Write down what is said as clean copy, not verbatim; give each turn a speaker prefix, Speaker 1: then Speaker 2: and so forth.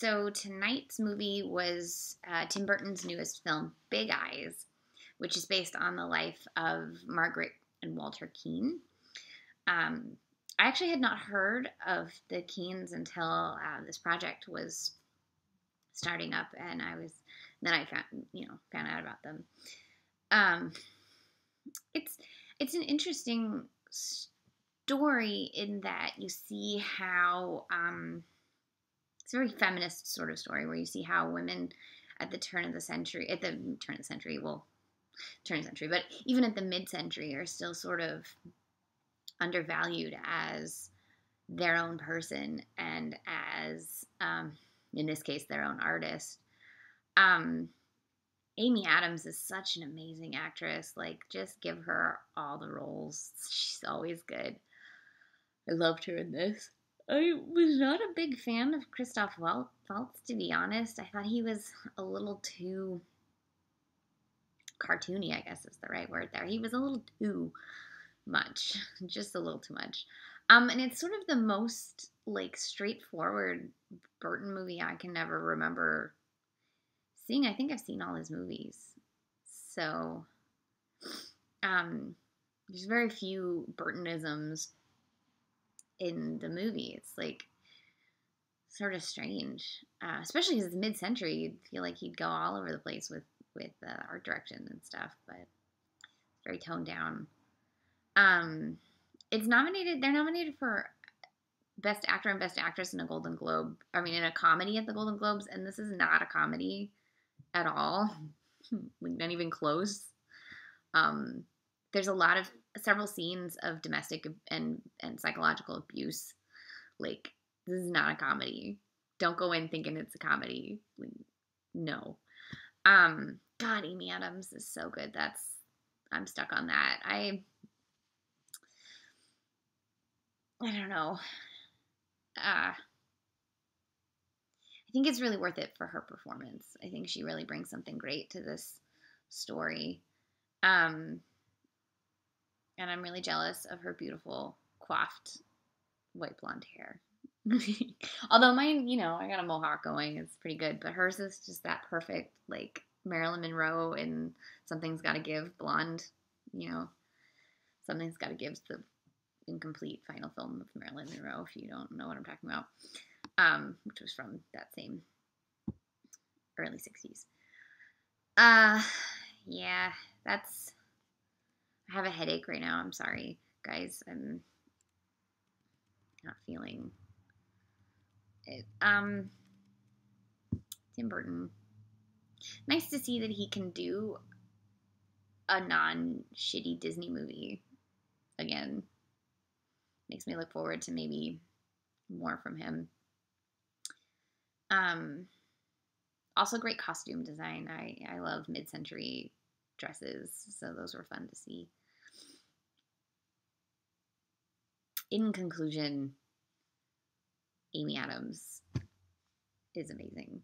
Speaker 1: So tonight's movie was Tim Burton's newest film, Big Eyes, which is based on the life of Margaret and Walter Keane. I actually had not heard of the Keanes until this project was starting up, and then I found out about them. It's an interesting story in that you see how it's a very feminist sort of story where you see how women at the turn of the century, but even at the mid-century are still sort of undervalued as their own person and as, in this case, their own artist. Amy Adams is such an amazing actress. Like, just give her all the roles. She's always good. I loved her in this. I was not a big fan of Christoph Waltz, to be honest. I thought he was a little too cartoony, I guess is the right word there. He was a little too much. Just a little too much. And it's sort of the most, like, straightforward Burton movie I can ever remember seeing. I think I've seen all his movies. So, there's very few Burtonisms in the movie. It's like sort of strange, especially because it's mid-century. You'd feel like he'd go all over the place with art direction and stuff, but it's very toned down. It's nominated. They're nominated for Best Actor and Best Actress in a Golden Globe. I mean, in a comedy at the Golden Globes, and this is not a comedy at all. Like, not even close. There's several scenes of domestic and psychological abuse. Like, this is not a comedy. Don't go in thinking it's a comedy. Like, no. God, Amy Adams is so good. I'm stuck on that. I don't know. I think it's really worth it for her performance. I think she really brings something great to this story. And I'm really jealous of her beautiful coiffed white blonde hair. Although mine, I got a mohawk going. It's pretty good. But hers is just that perfect, like, Marilyn Monroe in Something's Gotta Give blonde. Something's Gotta Give's the incomplete final film of Marilyn Monroe, if you don't know what I'm talking about, which was from that same early 60s. Yeah, I have a headache right now. I'm sorry, guys. I'm not feeling it. Tim Burton. Nice to see that he can do a non-shitty Disney movie again. Makes me look forward to maybe more from him. Also great costume design. I love mid-century dresses, so those were fun to see. In conclusion, Amy Adams is amazing.